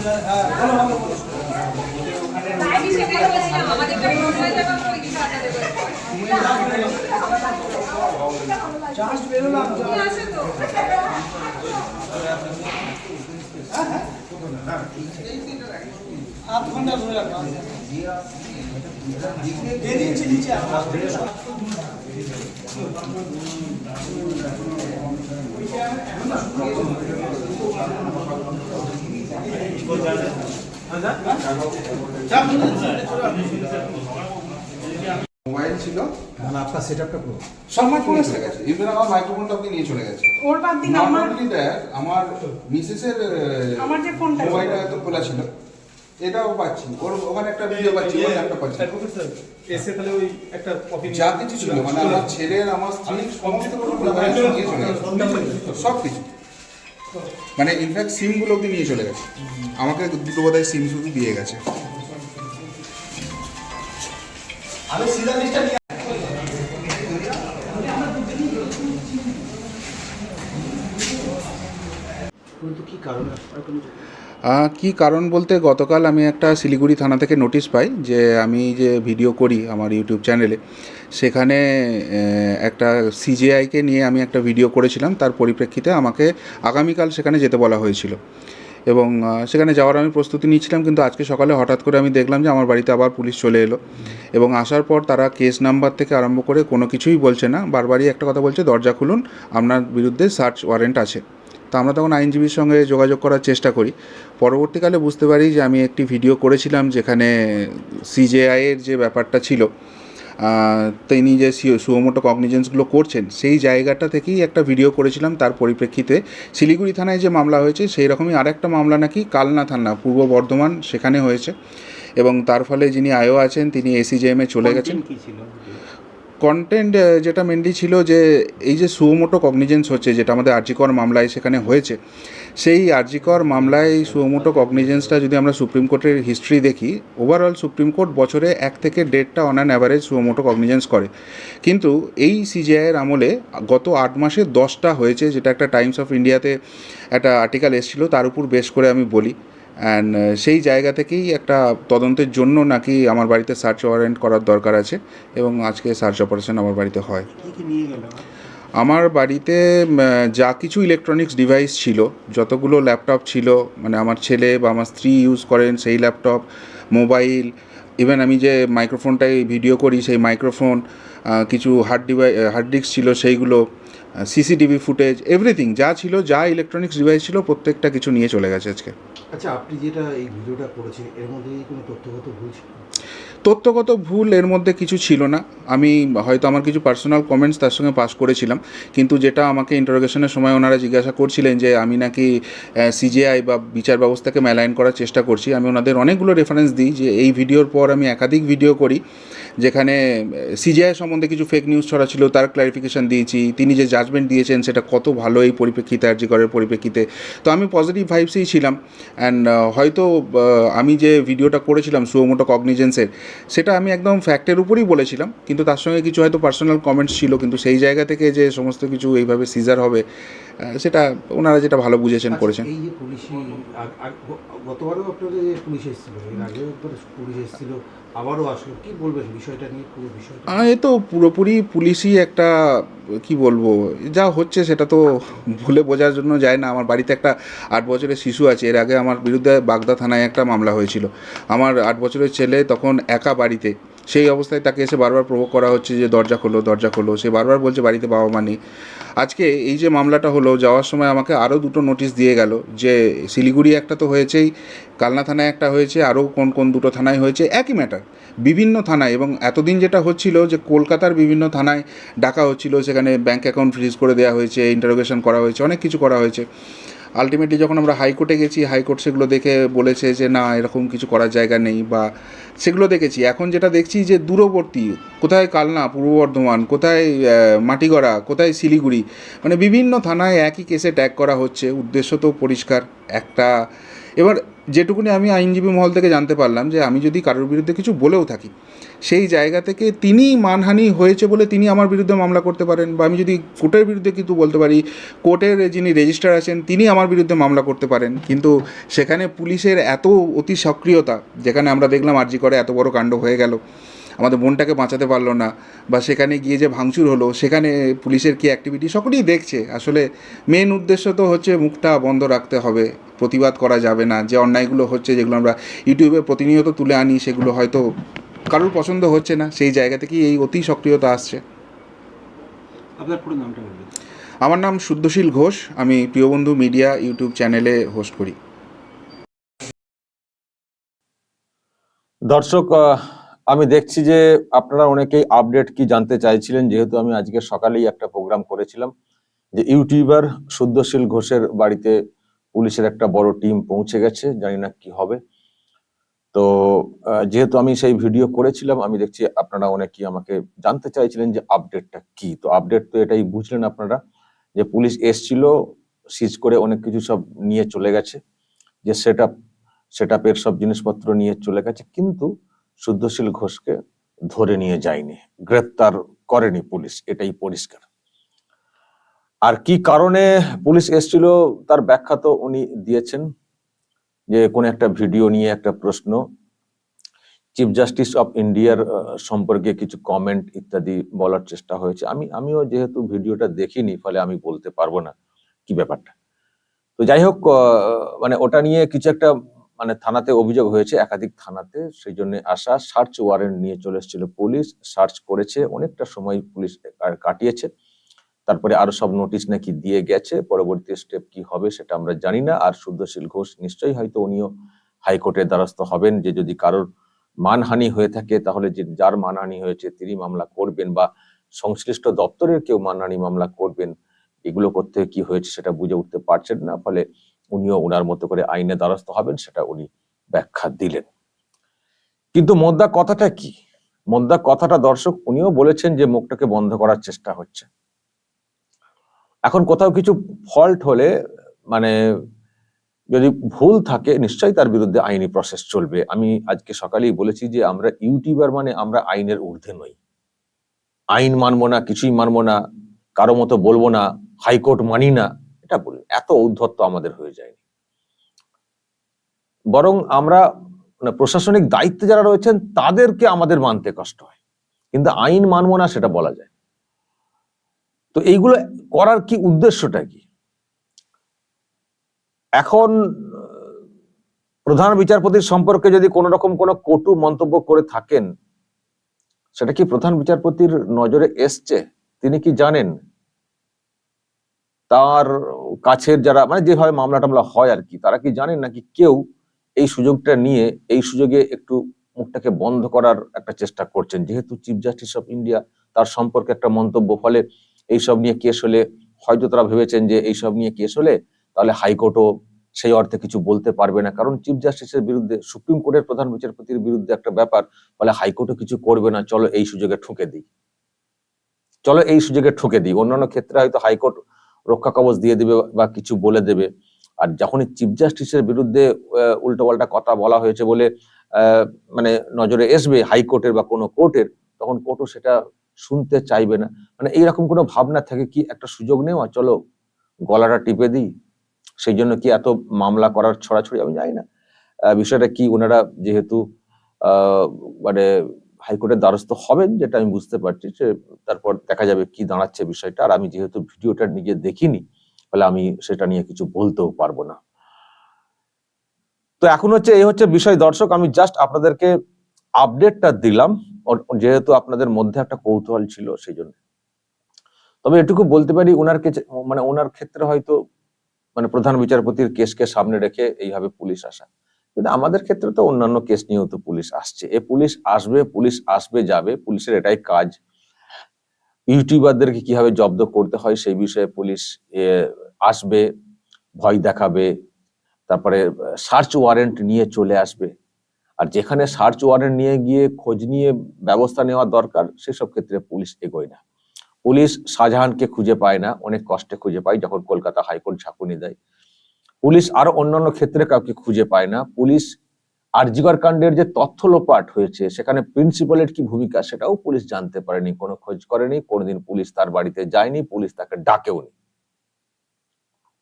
आध घंटा धोया दे दीजिए नीचे মোবাইল ছিল মানে আপনার সেটআপটা পুরো সব মাইক্রোফোন এসে গেছে, ইভেন আমার মাইক্রোফোনটা আপনি নিয়ে চলে গেছে। ওর বাদ দিন নট অনলি দ্যাট, আমার মিসেসের আমার যে ফোনটা মোবাইলটা তো খোলা ছিল, এটাও পাচ্ছি, ওর ওখানে একটা ভিডিও পাচ্ছি, ওর একটা পাচ্ছি, এসে তাহলে ওই একটা কপি যা কিছু ছিল মানে আমার ছেলের আমার স্ত্রীর সমস্ত কিছু মোবাইল নিয়ে চলে গেছে, সব কিছু, মানে ইনফ্যাক্ট সিমগুলো অব্দি নিয়ে চলে গেছে। আমাকে দুটো বোধহয় সিম শুধু দিয়ে গেছে। আমি সিধা লিস্টটা নিয়ে কী কারণ বলতে, গতকাল আমি একটা শিলিগুড়ি থানা থেকে নোটিশ পাই যে আমি যে ভিডিও করি আমার ইউটিউব চ্যানেলে, সেখানে একটা সিজেআইকে নিয়ে আমি একটা ভিডিও করেছিলাম, তার পরিপ্রেক্ষিতে আমাকে আগামীকাল সেখানে যেতে বলা হয়েছিল এবং সেখানে যাওয়ার আমি প্রস্তুতি নিচ্ছিলাম। কিন্তু আজকে সকালে হঠাৎ করে আমি দেখলাম যে আমার বাড়িতে আবার পুলিশ চলে এলো এবং আসার পর তারা কেস নাম্বার থেকে আরম্ভ করে কোনো কিছুই বলছে না, বারবারই একটা কথা বলছে, দরজা খুলুন, আপনার বিরুদ্ধে সার্চ ওয়ারেন্ট আছে। তো আমরা তখন আইনজীবীর সঙ্গে যোগাযোগ করার চেষ্টা করি। পরবর্তীকালে বুঝতে পারি যে আমি একটি ভিডিও করেছিলাম যেখানে সিজেআইয়ের যে ব্যাপারটা ছিল, তিনি যে সুমোটো কগনিজেন্সগুলো করছেন সেই জায়গাটা থেকেই একটা ভিডিও করেছিলাম। তার পরিপ্রেক্ষিতে শিলিগুড়ি থানায় যে মামলা হয়েছে সেই রকমই আরেকটা মামলা নাকি কালনা থানা পূর্ব বর্ধমান সেখানে হয়েছে এবং তার ফলে যিনি আইও আছেন তিনি এসিজেএমে চলে গেছেন। কন্টেন্ট যেটা মেনলি ছিল যে এই যে সুমোটো কগনিজেন্স হচ্ছে, যেটা আমাদের আরজিকর মামলায় সেখানে হয়েছে, সেই আরজিকর মামলায় সুমোটো কগনিজেন্সটা যদি আমরা সুপ্রিম কোর্টের হিস্ট্রি দেখি, ওভারঅল সুপ্রিম কোর্ট বছরে 1 থেকে 1.5টা on an average suo motu cognizance করে, কিন্তু এই সিজেআইয়ের আমলে গত 8 মাসে 10টা হয়েছে, যেটা একটা টাইমস অফ ইন্ডিয়াতে একটা আর্টিকেল এসেছিলো, তার উপর বেশ করে আমি বলি। অ্যান্ড সেই জায়গা থেকেই একটা তদন্তের জন্য নাকি আমার বাড়িতে সার্চ ওয়ারেন্ট করার দরকার আছে এবং আজকে সার্চ অপারেশন আমার বাড়িতে হয়। আমার বাড়িতে যা কিছু ইলেকট্রনিক্স ডিভাইস ছিল, যতগুলো ল্যাপটপ ছিল, মানে আমার ছেলে বা আমার স্ত্রী ইউজ করেন সেই ল্যাপটপ, মোবাইল, ইভেন আমি যে মাইক্রোফোনটায় ভিডিও করি সেই মাইক্রোফোন, কিছু হার্ড ডিস্ক ছিল সেইগুলো, সিসিটিভি ফুটেজ, এভরিথিং যা ছিল, যা ইলেকট্রনিক্স ডিভাইস ছিল প্রত্যেকটা কিছু নিয়ে চলে গেছে আজকে। আচ্ছা, আপনি যেটা এই ভিডিওটা করেছেন এর মধ্যে কোনো তথ্যগত ভুল ছিল? তথ্যগত ভুল এর মধ্যে কিছু ছিল না। আমি হয়তো আমার কিছু পার্সোনাল কমেন্টস তার সঙ্গে পাস করেছিলাম, কিন্তু যেটা আমাকে ইন্টারোগেশনের সময় ওনারা জিজ্ঞাসা করছিলেন যে আমি নাকি সিজেআই বা বিচার ব্যবস্থাকে মেলাইন করার চেষ্টা করছি, আমি ওনাদের অনেকগুলো রেফারেন্স দিই যে এই ভিডিওর পর আমি একাধিক ভিডিও করি যেখানে সিজেআই সম্বন্ধে কিছু ফেক নিউজ ছড়া ছিল, তার ক্লারিফিকেশান দিয়েছি, তিনি যে জাজমেন্ট দিয়েছেন সেটা কত ভালো এই পরিপ্রেক্ষিতে, আরজিকরের পরিপ্রেক্ষিতে। তো আমি পজিটিভ ভাইবসেই ছিলাম। অ্যান্ড হয়তো আমি যে ভিডিওটা করেছিলাম সুমোটো কগনিজেন্সের, সেটা আমি একদম ফ্যাক্টের উপরই বলেছিলাম, কিন্তু তার সঙ্গে কিছু হয়তো পার্সোনাল কমেন্টস ছিল, কিন্তু সেই জায়গা থেকে যে সমস্ত কিছু এইভাবে সিজার হবে সেটা ওনারা যেটা ভালো বুঝেছেন করেছেন। এই যে পুলিশি গতবারও আপনাদের যে পুলিশ এসেছিল, এর আগেও একবার পুলিশ এসেছিল, আবারও আসলো, কি বলবেন বিষয়টা নিয়ে? পুরো বিষয়টা এ তো পুরোপুরি পুলিশই একটা, কি বলবো, যা হচ্ছে সেটা তো ভুলে বোঝার জন্য যায় না। আমার বাড়িতে একটা 8 বছরের শিশু আছে, এর আগে আমার বিরুদ্ধে বাগদা থানায় একটা মামলা হয়েছিল। আমার 8 বছরের ছেলে তখন একা বাড়িতে, সেই অবস্থায় তাকে এসে বারবার প্রভোগ করা হচ্ছে যে দরজা খোলো, দরজা খোলো, সে বারবার বলছে বাড়িতে বাবা মা নেই। আজকে এই যে মামলাটা হলো, যাওয়ার সময় আমাকে আরও 2টো নোটিশ দিয়ে গেল যে শিলিগুড়ি একটা তো হয়েছেই, কালনা থানায় একটা হয়েছে, আরও কোন কোন 2টো থানায় হয়েছে, একই ম্যাটার বিভিন্ন থানায়। এবং এতদিন যেটা হচ্ছিল যে কলকাতার বিভিন্ন থানায় ডাকা হচ্ছিল, সেখানে ব্যাঙ্ক অ্যাকাউন্ট ফ্রিজ করে দেওয়া হয়েছে, ইন্টারোগেশন করা হয়েছে, অনেক কিছু করা হয়েছে। আলটিমেটলি যখন আমরা হাইকোর্টে গেছি, হাইকোর্ট সেগুলো দেখে বলেছে যে না, এরকম কিছু করার জায়গা নেই, বা সেগুলো দেখেছি। এখন যেটা দেখছি যে দূরবর্তী কোথায় কালনা, পূর্ব বর্ধমান, কোথায় মাটিগড়া, কোথায় শিলিগুড়ি, মানে বিভিন্ন থানায় একই কেসে ট্যাগ করা হচ্ছে। উদ্দেশ্য তো পরিষ্কার, একটা এবার যেটুকুনি আমি আইনজীবী মহল থেকে জানতে পারলাম যে আমি যদি কারোর বিরুদ্ধে কিছু বলেও থাকি, সেই জায়গা থেকে তিনি মানহানি হয়েছে বলে তিনি আমার বিরুদ্ধে মামলা করতে পারেন, বা আমি যদি কোর্টের বিরুদ্ধে কিন্তু বলতে পারি, কোর্টের যিনি রেজিস্ট্রার আছেন তিনি আমার বিরুদ্ধে মামলা করতে পারেন। কিন্তু সেখানে পুলিশের এত অতি সক্রিয়তা, যেখানে আমরা দেখলাম আরজি করে এত বড় কাণ্ড হয়ে গেল, আমাদের বোনটাকে বাঁচাতে পারলো না, বা সেখানে গিয়ে যে ভাঙচুর হলো, সেখানে পুলিশের কী অ্যাক্টিভিটি সকলেই দেখছে। আসলে মেন উদ্দেশ্য তো হচ্ছে মুখটা বন্ধ রাখতে হবে, প্রতিবাদ করা যাবে না। যে অন্যায়গুলো হচ্ছে, যেগুলো আমরা ইউটিউবে প্রতিনিয়ত তুলে আনি, সেগুলো হয়তো কারোর পছন্দ হচ্ছে না, সেই জায়গা থেকেই এই অতি সক্রিয়তা আসছে। আপনার পুরো নামটা বলবেন? আমার নাম শুদ্ধশীল ঘোষ, আমি প্রিয়বন্ধু মিডিয়া ইউটিউব চ্যানেলে হোস্ট করি। দর্শক, আমি দেখছি যে আপনারা অনেকেই আপডেট কি জানতে চাইছিলেন, যেহেতু আমি আজকে সকালেই একটা প্রোগ্রাম করেছিলাম যে ইউটিউবার শুদ্ধশীল ঘোষের বাড়িতে পুলিশের একটা বড় টিম পৌঁছে গেছে, জানি না কি হবে। তো যেহেতু আমি সেই ভিডিও করেছিলাম, আমি দেখছি আপনারা অনেকেই আমাকে জানতে চাইছিলেন যে আপডেটটা কি। তো আপডেট তো এটাই বুঝলেন আপনারা, যে পুলিশ এসছিল, সিজ করে অনেক কিছু সব নিয়ে চলে গেছে, যে সেটআপের সব জিনিসপত্র নিয়ে চলে গেছে, কিন্তু শুদ্ধশীল ঘোষকে ধরে নিয়ে যায়নি, গ্রেপ্তার করেনি পুলিশ, এটাই পরিষ্কার। আর কি কারণে পুলিশ এসছিল তার ব্যাখ্যা তো উনি দিয়েছেন, যে কোন একটা ভিডিও নিয়ে একটা প্রশ্ন, চিফ জাস্টিস অফ ইন্ডিয়ার সম্পর্কে কিছু কমেন্ট ইত্যাদি বলার চেষ্টা হয়েছে। আমিও যেহেতু ভিডিওটা দেখিনি, ফলে আমি বলতে পারবো না কি ব্যাপারটা। তো যাই হোক, মানে ওটা নিয়ে কিছু একটা মানে থানাতে অভিযোগ হয়েছে, একাধিক থানাতে, সেই জন্য আসা। সার্চ ওয়ারেন্ট নিয়ে চলে এসেছিল পুলিশ, সার্চ করেছে, অনেকটা সময় পুলিশ কাটিয়েছে, তারপরে আরো সব নোটিশ নাকি দিয়ে গেছে। পরবর্তী স্টেপ কি হবে সেটা আমরা জানি না। আর শুদ্ধশীল ঘোষ নিশ্চয়ই হয়তো উনিও হাইকোর্টের দ্বারস্থ হবেন, যে যদি কারোর মানহানি হয়ে থাকে, তাহলে যে যার মানহানি হয়েছে তিনি মামলা করবেন, বা সংশ্লিষ্ট দপ্তরের কেউ মানহানি মামলা করবেন। এগুলো করতে কি হয়েছে সেটা বুঝে উঠতে পারছেন না, ফলে উনিও ওনার মতো করে আইনে দ্বারস্থ হবেন, সেটা উনি ব্যাখ্যা দিলেন। কিন্তু মোদ্দা কথাটা কি? মোদ্দা কথাটা দর্শক, উনিও বলেছেন যে মুখটাকে বন্ধ করার চেষ্টা হচ্ছে। এখন কোথাও কিছু ফল্ট হলে, মানে যদি ভুল থাকে, নিশ্চয়ই তার বিরুদ্ধে আইনি প্রসেস চলবে। আমি আজকে সকালেই বলেছি যে আমরা ইউটিউবার, মানে আমরা আইনের ঊর্ধ্বে নই। আইন মানবো না, কিছুই মানবো না, কারো মতো বলবো না, হাইকোর্ট মানি না, এটা বলি এত ঔদ্ধত্য আমাদের হয়ে যায়নি। বরং আমরা মানে প্রশাসনিক দায়িত্বে যারা রয়েছেন তাদেরকে আমাদের মানতে কষ্ট হয়, কিন্তু আইন মানবো না সেটা বলা যায়। তো এইগুলো করার কি উদ্দেশ্যটা কি? এখন প্রধান বিচারপতির সম্পর্কে যদি কোনো রকম কোনো কটু মন্তব্য করে থাকেন, সেটা কি প্রধান বিচারপতির নজরে এসছে? তিনি কি জানেন? তার কাছের যারা, মানে যেভাবে মামলা টামলা হয় আর কি, তারা কি জানেন নাকি কেউ এই সুযোগটা নিয়ে, এই সুযোগে একটু মুখটাকে বন্ধ করার একটা চেষ্টা করছেন? যেহেতু চিফ জাস্টিস অফ ইন্ডিয়া, তার সম্পর্কে একটা মন্তব্য, ফলে এইসব নিয়ে কেস হলে হয়তো তারা ভেবেছেন যে এইসব নিয়ে কেস হলে তাহলে হাইকোর্টও সেই অর্থে কিছু বলতে পারবে না, কারণ চিফ জাস্টিসের বিরুদ্ধে, সুপ্রিম কোর্টের প্রধান বিচারপতির বিরুদ্ধে একটা ব্যাপার, ফলে হাইকোর্টও কিছু করবে না, চলো এই সুযোগে ঠুকে দিই, চলো এই সুযোগে ঠুকে দিই। অন্যান্য ক্ষেত্রে হয়তো হাইকোর্ট রক্ষা কবচ দিয়ে দেবে বা কিছু বলে দেবে। আর যখনই চিফ জাস্টিসের বিরুদ্ধে উল্টোপাল্টা কথা বলা হয়েছে বলে মানে নজরে আসবে হাইকোর্টের বা কোনো কোর্টের, তখন কোর্টও সেটা শুনতে চাইবে না। মানে এইরকম কোনো ভাবনা থাকে কি একটা সুযোগ নেওয়া, চলো গলাটা টিপে দিই, সেই জন্য কি এত মামলা করার ছড়াছড়ি, আমি জানি না বিষয়টা কি। ওনারা যেহেতু মানে হাইকোর্টের দ্বারস্থ হবেন, যেটা আমি বুঝতে পারছি, যে তারপর দেখা যাবে কি দাঁড়াচ্ছে বিষয়টা। আর আমি যেহেতু ভিডিওটা নিজে দেখিনি, ফলে আমি সেটা নিয়ে কিছু বলতেও পারবো না। তো এখন হচ্ছে এই হচ্ছে বিষয় দর্শক, আমি জাস্ট আপনাদেরকে আপডেটটা দিলাম, যেহেতু আপনাদের মধ্যে একটা কৌতূহল ছিল সেই জন্য। তবে এটুকু বলতে পারি, মানে ওনার ক্ষেত্রে হয়তো মানে প্রধান বিচারপতির কেসকে সামনে রেখে এইভাবে পুলিশ আসা, কিন্তু আমাদের ক্ষেত্রে তো অন্যান্য কেস নিয়েও তো পুলিশ আসছে। পুলিশ আসবে যাবে, পুলিশের এটাই কাজ। ইউটিউবারদেরকে কিভাবে জব্দ করতে হয় সেই বিষয়ে পুলিশ আসবে, ভয় দেখাবে, তারপরে সার্চ ওয়ারেন্ট নিয়ে চলে আসবে। আর যেখানে সার্চ ওয়ারেন্ট নিয়ে গিয়ে খোঁজ নিয়ে ব্যবস্থা নেওয়া দরকার, সেসব ক্ষেত্রে পুলিশ এগোয় না। পুলিশ শাহজাহানকে খুঁজে পায় না, অনেক কষ্টে খুঁজে পায় যখন কলকাতা হাইকোর্ট ঝাঁকুনি দেয়। পুলিশ আরো অন্যান্য ক্ষেত্রে কাউকে খুঁজে পায় না। পুলিশ আরজিকর কাণ্ডের যে তথ্য লোপাট হয়েছে সেখানে প্রিন্সিপালের কি ভূমিকা সেটাও পুলিশ জানতে পারেনি, কোনো খোঁজ করেনি, কোনোদিন পুলিশ তার বাড়িতে যায়নি, পুলিশ তাকে ডাকেওনি।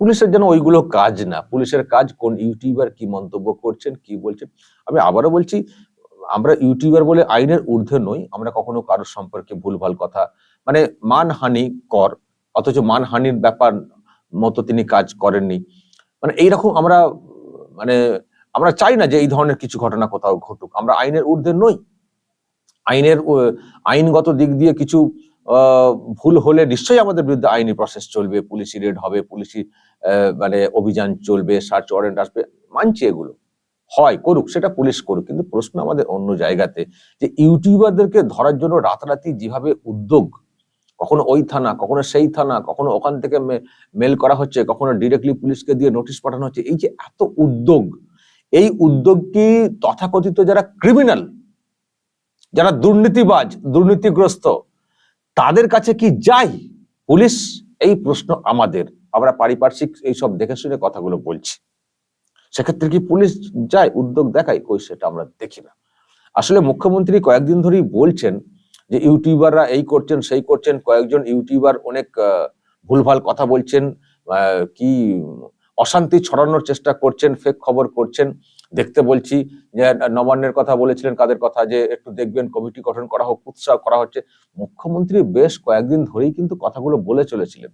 পুলিশের যেন ওইগুলো কাজ না। পুলিশের কাজ কোন ইউটিউবার কি মন্তব্য করছেন, কি বলছেন। আমি আবারও বলছি, আমরা ইউটিউবার বলে আইনের ঊর্ধ্বে নই। আমরা কখনো কারোর সম্পর্কে ভুলভাল কথা, মানে মানহানি কর, অথচ মানহানির ব্যাপার মতো তিনি কাজ করেননি, মানে এইরকম আমরা মানে আমরা চাই না যে এই ধরনের কিছু ঘটনা কোথাও ঘটুক। আমরা আইনের ঊর্ধ্বে নই। আইনগত দিক দিয়ে কিছু ভুল হলে নিশ্চয়ই আমাদের বিরুদ্ধে আইনি প্রসেস চলবে, পুলিশি রেড হবে, পুলিশি মানে অভিযান চলবে, সার্চ ওয়ারেন্ট আসবে, মানছি এগুলো হয়, করুক, সেটা পুলিশ করুক। কিন্তু প্রশ্ন আমাদের অন্য জায়গাতে, যে ইউটিউবারদেরকে ধরার জন্য রাতারাতি যেভাবে উদ্যোগ, কখনো ওই থানা, কখনো সেই থানা, কখনো ওখান থেকে মেল করা হচ্ছে, কখনো ডিরেক্টলি পুলিশকে দিয়ে নোটিশ পাঠানো হচ্ছে, এই যে এত উদ্যোগ, এই উদ্যোগ কি তথাকথিত যারা ক্রিমিনাল, যারা দুর্নীতিবাজ, দুর্নীতিগ্রস্ত, তাদের কাছে কি যায় পুলিশ? এই প্রশ্ন আমাদের। আমরা পারিপার্শ্বিক এইসব দেখে শুনে কথাগুলো বলছি। সেক্ষেত্রে কি পুলিশ যায়, উদ্যোগ দেখায়? কই, সেটা আমরা দেখি না। আসলে মুখ্যমন্ত্রী কয়েকদিন ধরেই বলছেন যে ইউটিউবাররা এই করছেন সেই করছেন, কয়েকজন ইউটিউবার অনেক ভুলভাল কথা বলছেন, কি অশান্তি ছড়ানোর চেষ্টা করছেন, ফেক খবর করছেন। দেখতে বলছি যে নবান্নের কথা বলেছিলেন, কাদের কথা, যে একটু দেখবেন, কমিটি গঠন করা হোক, উৎসাহ করা হচ্ছে। মুখ্যমন্ত্রী বেশ কয়েকদিন ধরেই কিন্তু কথাগুলো বলে চলেছিলেন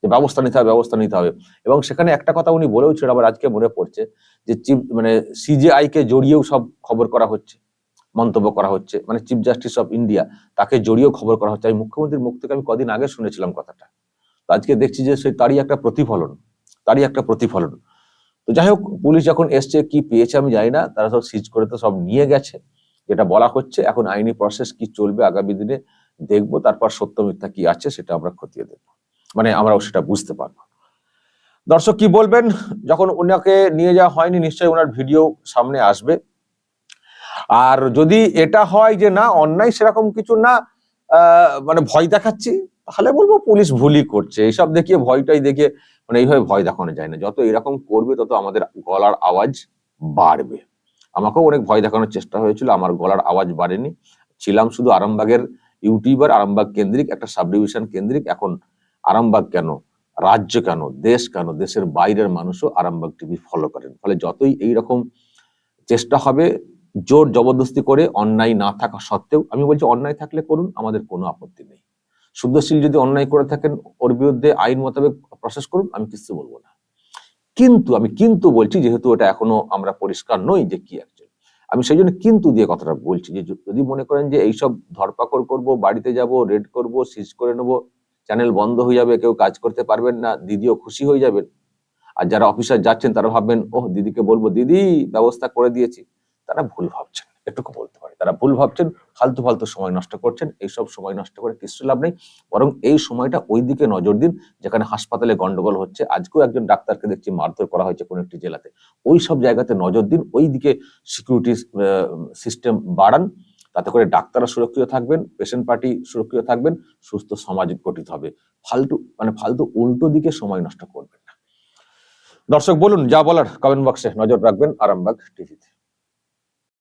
যে ব্যবস্থা নিতে হবে, ব্যবস্থা নিতে হবে। এবং সেখানে একটা কথা উনি বলেও ছিলেন, আবার আজকে মনে পড়ছে, যে সিজেআই কে জড়িয়েও সব খবর করা হচ্ছে, মন্তব্য করা হচ্ছে, মানে চিফ জাস্টিস অফ ইন্ডিয়া, তাকে জড়িয়েও খবর করা হচ্ছে। আমি মুখ্যমন্ত্রীর মুখ থেকে আমি কদিন আগে শুনেছিলাম কথাটা, তো আজকে দেখছি যে তারই একটা প্রতিফলন। তো যাই হোক, পুলিশ যখন এসছে, কি পেয়েছে আমি জানি না, তারা সব সিজ করে তো সব নিয়ে গেছে, যেটা বলা হচ্ছে। এখন আইনি প্রসেস কি চলবে আগামী দিনে দেখবো, তারপর সত্য মিথ্যা কি আছে সেটা আমরা খতিয়ে দেখবো, মানে আমরাও সেটা বুঝতে পারবো। দর্শক কি বলবেন? যখন ওনাকে নিয়ে যাওয়া হয়নি, নিশ্চয়ই ওনার ভিডিও সামনে আসবে। আর যদি এটা হয় যে না, অন্যায় সেরকম কিছু না, মানে ভয় দেখাচ্ছি, তাহলে বলবো পুলিশ ভুলই করছে। এইসব দেখিয়ে, ভয়টাই দেখিয়ে, মানে এইভাবে ভয় দেখানো যায় না। যত এরকম করবে তত আমাদের গলার আওয়াজ বাড়বে। আমাকেও অনেক ভয় দেখানোর চেষ্টা হয়েছিল, আমার গলার আওয়াজ বাড়েনি। ছিলাম শুধু আরামবাগের ইউটিউবার, আরামবাগ কেন্দ্রিক, একটা সাব ডিভিশন কেন্দ্রিক। এখন আরামবাগ কেন, রাজ্য কেন, দেশ কেন, দেশের বাইরের মানুষও আরামবাগ টিভি ফলো করেন। ফলে যতই এইরকম চেষ্টা হবে জোর জবরদস্তি করে, অন্যায় না থাকা সত্ত্বেও, আমি বলছি অন্যায় থাকলে করুন, আমাদের কোনো আপত্তি নেই। শুদ্ধশীল যদি অন্যায় করে থাকেন, ওর বিরুদ্ধে আইন মোতাবেক প্রসেস করুন, আমি কিছু বলবো না। কিন্তু আমি বলছি, যেহেতু এটা এখনো আমরা পরিষ্কার নই যে কি একজন, আমি সেই জন্য কিন্তু দিয়ে কথাটা বলছি, যে যদি মনে করেন যে এইসব ধরপাকড় করব, বাড়িতে যাব, রেড করব, সিজ করে নেব, চ্যানেল বন্ধ হয়ে যাবে, কেউ কাজ করতে পারবেন না, দিদিও খুশি হয়ে যাবেন, আর যারা অফিসার যাচ্ছেন তারা ভাববেন, ওহ দিদিকে বলবো দিদি ব্যবস্থা করে দিয়েছি, তারা ভুল ভাবছেন। এটুকু বলতে পারি, তারা ভুল ভাবছেন, ফালতু সময় নষ্ট করছেন। এইসব সময় নষ্ট করে কিছু লাভ নেই, বরং এই সময়টা ওই দিকে নজর দিন যেখানে হাসপাতালে গন্ডগোল হচ্ছে। আজকেও একজন ডাক্তারকে দেখছি মারধর করা হয়েছে কোন একটি জেলাতে। ওই সব জায়গাতে নজর দিন, ওই দিকে সিকিউরিটি সিস্টেম বাড়ান, তাতে করে ডাক্তাররা সুরক্ষিত থাকবেন, পেশেন্ট পার্টি সুরক্ষিত থাকবেন, সুস্থ সমাজ গঠিত হবে। ফালতু উল্টো দিকে সময় নষ্ট করবেন না। দর্শক বলুন, যা বলার কমেন্ট বক্সে নজর রাখবেন আরামবাগ টিভিতে।